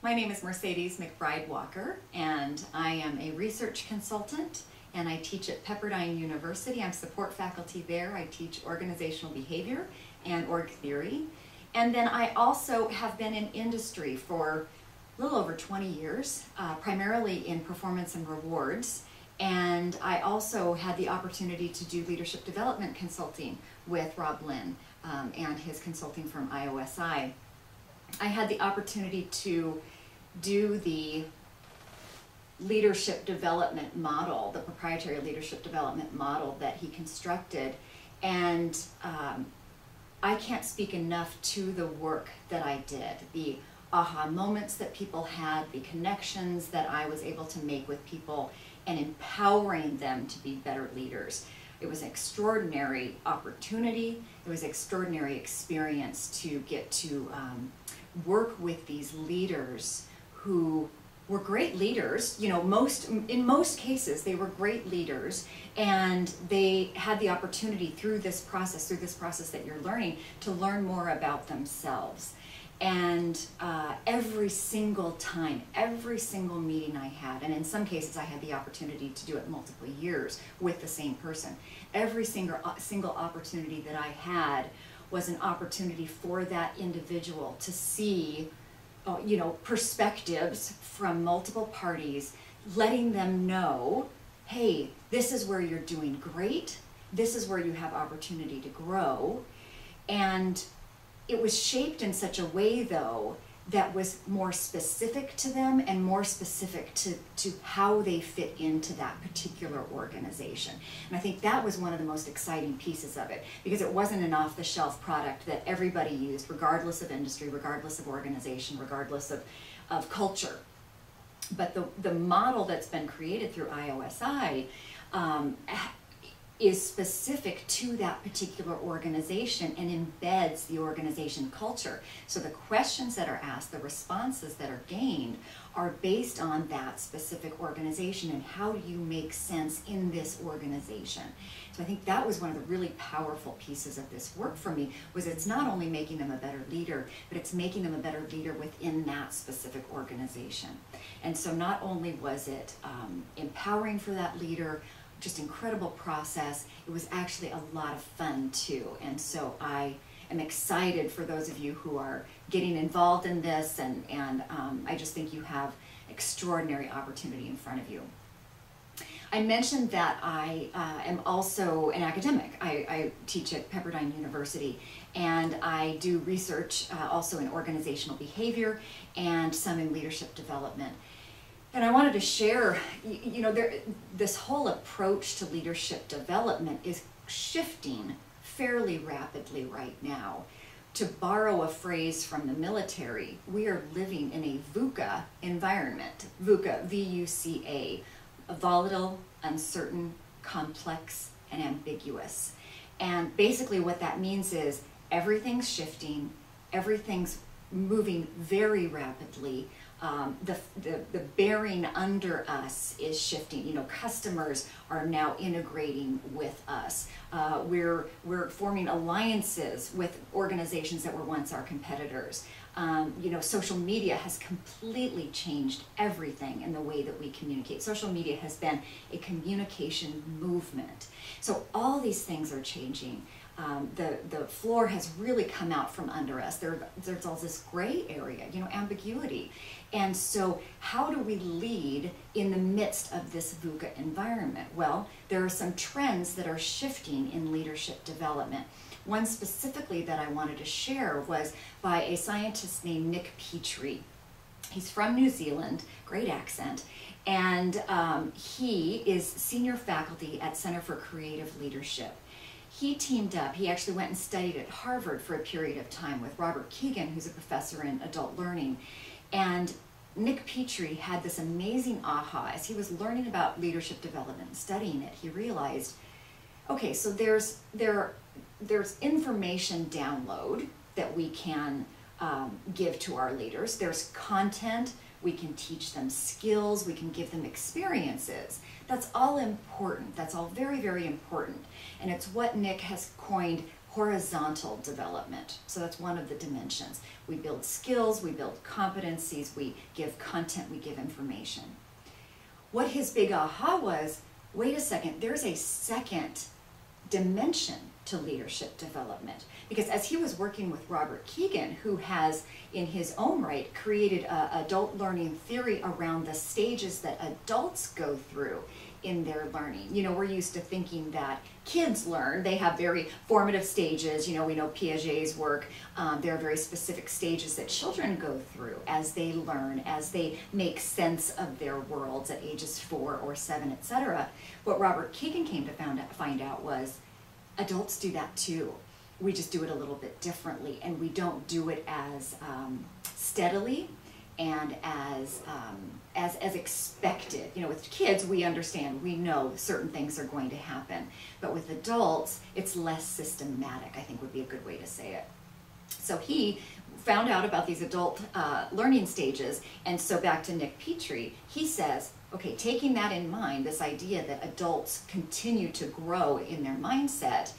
My name is Mercedes McBride Walker, and I am a research consultant, and I teach at Pepperdine University. I'm support faculty there. I teach organizational behavior and org theory. And then I also have been in industry for a little over 20 years, primarily in performance and rewards. And I also had the opportunity to do leadership development consulting with Rob Lynn and his consulting firm IOSI. I had the opportunity to do the leadership development model, the proprietary leadership development model that he constructed, and I can't speak enough to the work that I did, the aha moments that people had, the connections that I was able to make with people, and empowering them to be better leaders. It was an extraordinary opportunity. It was an extraordinary experience to get to work with these leaders who were great leaders. You know, in most cases, they were great leaders, and they had the opportunity through this process that you're learning, to learn more about themselves. And every single time, every single meeting I had, and in some cases I had the opportunity to do it multiple years with the same person, every single opportunity that I had was an opportunity for that individual to see perspectives from multiple parties, letting them know, hey, this is where you're doing great, this is where you have opportunity to grow. And it was shaped in such a way, though, that was more specific to them and more specific to how they fit into that particular organization. And I think that was one of the most exciting pieces of it, because it wasn't an off-the-shelf product that everybody used, regardless of industry, regardless of organization, regardless of culture. But the model that's been created through IOSI is specific to that particular organization and embeds the organization culture. So the questions that are asked, the responses that are gained, are based on that specific organization and how do you make sense in this organization. So I think that was one of the really powerful pieces of this work for me, was it's not only making them a better leader, but it's making them a better leader within that specific organization. And so not only was it empowering for that leader, just incredible process, it was actually a lot of fun too. And so I am excited for those of you who are getting involved in this, and I just think you have extraordinary opportunity in front of you. I mentioned that I am also an academic. I teach at Pepperdine University, and I do research also in organizational behavior and some in leadership development. And I wanted to share, this whole approach to leadership development is shifting fairly rapidly right now. To borrow a phrase from the military, we are living in a VUCA environment. VUCA, V-U-C-A, volatile, uncertain, complex, and ambiguous. And basically what that means is everything's shifting, everything's moving very rapidly. The bearing under us is shifting. Customers are now integrating with us. We're forming alliances with organizations that were once our competitors. Social media has completely changed everything in the way that we communicate. Social media has been a communication movement. So all these things are changing. The floor has really come out from under us. There's all this gray area, ambiguity. And so how do we lead in the midst of this VUCA environment? Well, there are some trends that are shifting in leadership development. One specifically that I wanted to share was by a scientist named Nick Petrie. He's from New Zealand, great accent, and he is senior faculty at Center for Creative Leadership. He teamed up, he actually went and studied at Harvard for a period of time with Robert Keegan, who's a professor in adult learning. And Nick Petrie had this amazing aha as he was learning about leadership development and studying it. He realized, okay, so there's information download that we can give to our leaders. There's content, we can teach them skills, we can give them experiences. That's all important. That's all very, very important. And it's what Nick has coined horizontal development. So that's one of the dimensions. We build skills, we build competencies, we give content, we give information. What his big aha was, wait a second, there's a second dimension to leadership development. Because as he was working with Robert Keegan, who has in his own right created adult learning theory around the stages that adults go through in their learning. You know, we're used to thinking that kids learn, they have very formative stages. You know, we know Piaget's work. There are very specific stages that children go through as they learn, as they make sense of their worlds at ages 4 or 7, etc. What Robert Keegan came to find out was adults do that too. We just do it a little bit differently, and we don't do it as steadily and as expected. You know, with kids, we understand, we know certain things are going to happen. But with adults, it's less systematic, I think would be a good way to say it. So he found out about these adult learning stages, and so back to Nick Petrie, he says, okay, taking that in mind, this idea that adults continue to grow in their mindset,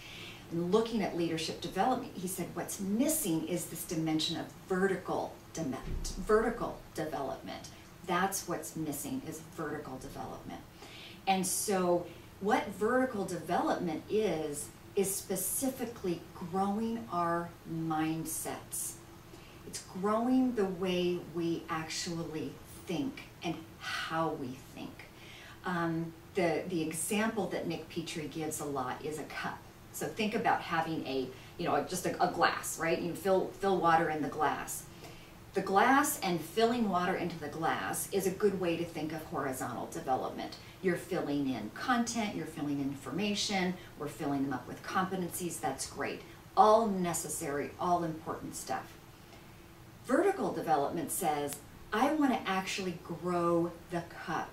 and looking at leadership development, he said what's missing is this dimension of vertical development. That's what's missing, is vertical development. And so what vertical development is specifically growing our mindsets. It's growing the way we actually think and how we think. The example that Nick Petrie gives a lot is a cup. So think about having just a glass, right? You fill water in the glass. The glass and filling water into the glass is a good way to think of horizontal development. You're filling in content, you're filling in information, we're filling them up with competencies, that's great. All necessary, all important stuff. Vertical development says, I want to actually grow the cup.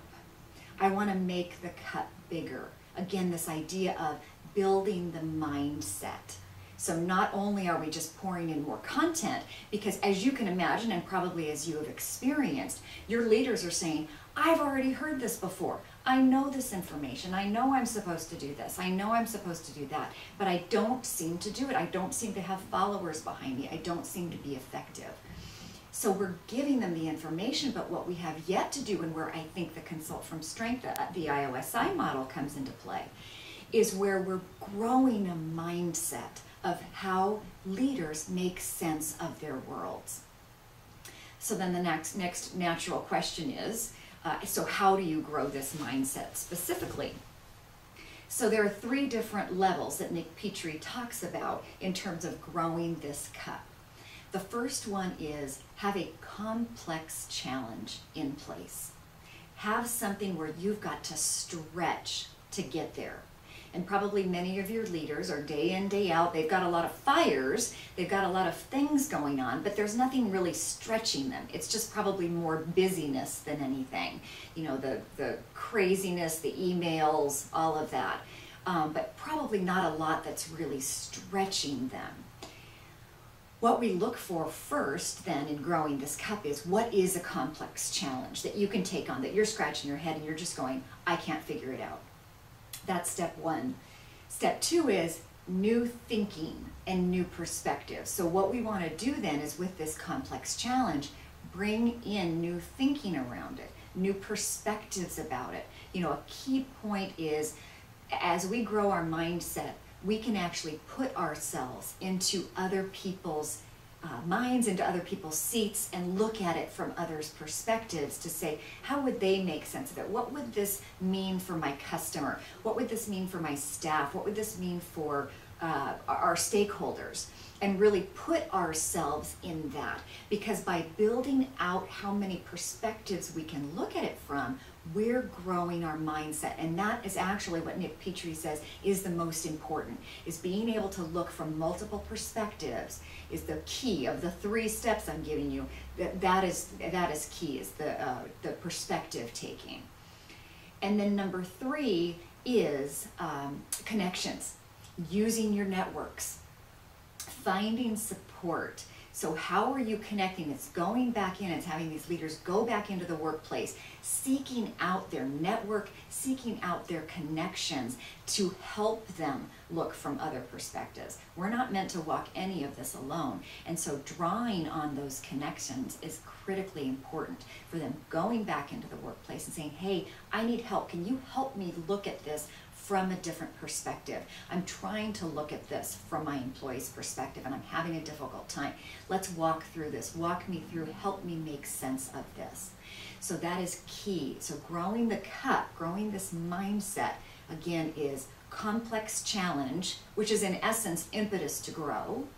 I want to make the cup bigger. Again, this idea of building the mindset. So not only are we just pouring in more content, because as you can imagine, and probably as you have experienced, your leaders are saying, I've already heard this before. I know this information. I know I'm supposed to do this. I know I'm supposed to do that, but I don't seem to do it. I don't seem to have followers behind me. I don't seem to be effective. So we're giving them the information, but what we have yet to do, and where I think the Consult from Strength, the IOSI model comes into play, is where we're growing a mindset of how leaders make sense of their worlds. So then the next natural question is, so how do you grow this mindset specifically? So there are 3 different levels that Nick Petrie talks about in terms of growing this cup. The first one is have a complex challenge in place. Have something where you've got to stretch to get there. And probably many of your leaders are day in, day out, they've got a lot of fires, they've got a lot of things going on, but there's nothing really stretching them. It's just probably more busyness than anything. You know, the craziness, the emails, all of that. But probably not a lot that's really stretching them. What we look for first then in growing this cup is, what is a complex challenge that you can take on, that you're scratching your head and you're just going, I can't figure it out. That's step 1. Step 2 is new thinking and new perspective. So what we want to do then is, with this complex challenge, bring in new thinking around it, new perspectives about it. You know, a key point is, as we grow our mindset, we can actually put ourselves into other people's minds, into other people's seats, and look at it from others' perspectives to say, how would they make sense of it? What would this mean for my customer? What would this mean for my staff? What would this mean for our stakeholders? And really put ourselves in that, because by building out how many perspectives we can look at it from, we're growing our mindset. And that is actually what Nick Petrie says is the most important, is being able to look from multiple perspectives is the key of the 3 steps I'm giving you. That is key, is the perspective taking. And then number 3 is connections, using your networks, finding support support. So how are you connecting? It's going back in, it's having these leaders go back into the workplace, seeking out their network, seeking out their connections to help them look from other perspectives. We're not meant to walk any of this alone. And so drawing on those connections is critically important for them going back into the workplace and saying, hey, I need help. Can you help me look at this from a different perspective? I'm trying to look at this from my employee's perspective and I'm having a difficult time. Let's walk through this. Walk me through, help me make sense of this. So that is key. So growing the cup, growing this mindset, again, is complex challenge, which is in essence impetus to grow.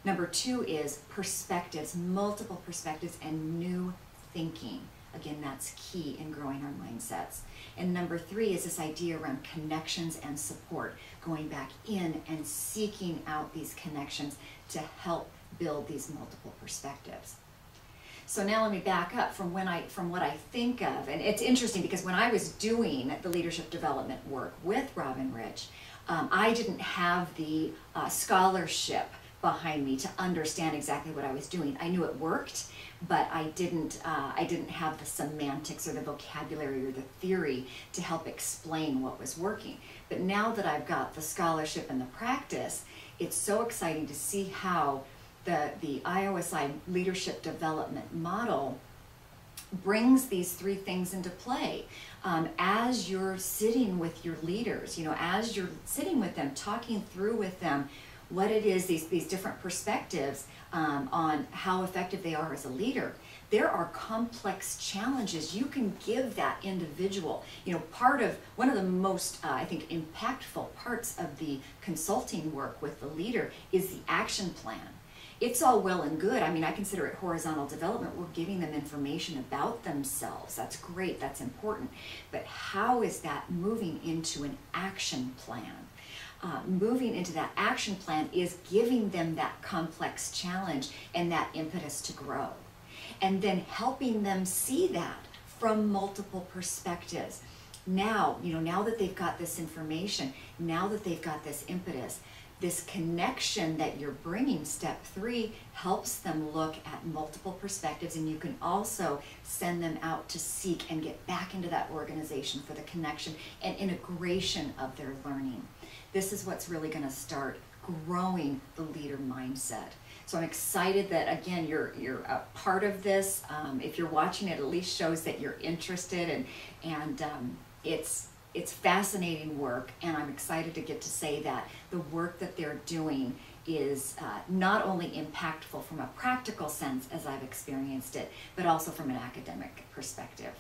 Number 2 is perspectives, multiple perspectives and new thinking. Again, that's key in growing our mindsets. And number 3 is this idea around connections and support, going back in and seeking out these connections to help build these multiple perspectives. So now let me back up from what I think of, and it's interesting because when I was doing the leadership development work with Robin Rich, I didn't have the scholarship behind me to understand exactly what I was doing. I knew it worked, but I didn't have the semantics or the vocabulary or the theory to help explain what was working. But now that I've got the scholarship and the practice, it's so exciting to see how the IOSI leadership development model brings these 3 things into play. As you're sitting with your leaders, as you're sitting with them, talking through with them what it is, these different perspectives on how effective they are as a leader. There are complex challenges you can give that individual. One of the most, I think, impactful parts of the consulting work with the leader is the action plan. It's all well and good. I consider it horizontal development. We're giving them information about themselves. That's great, that's important. But how is that moving into an action plan? Moving into that action plan is giving them that complex challenge and that impetus to grow. And then helping them see that from multiple perspectives. Now, now that they've got this information, now that they've got this impetus, this connection that you're bringing, step 3, helps them look at multiple perspectives, and you can also send them out to seek and get back into that organization for the connection and integration of their learning. This is what's really going to start growing the leader mindset. So I'm excited that, again, you're a part of this. If you're watching it, at least shows that you're interested, and it's fascinating work, and I'm excited to get to say that the work that they're doing is not only impactful from a practical sense as I've experienced it, but also from an academic perspective.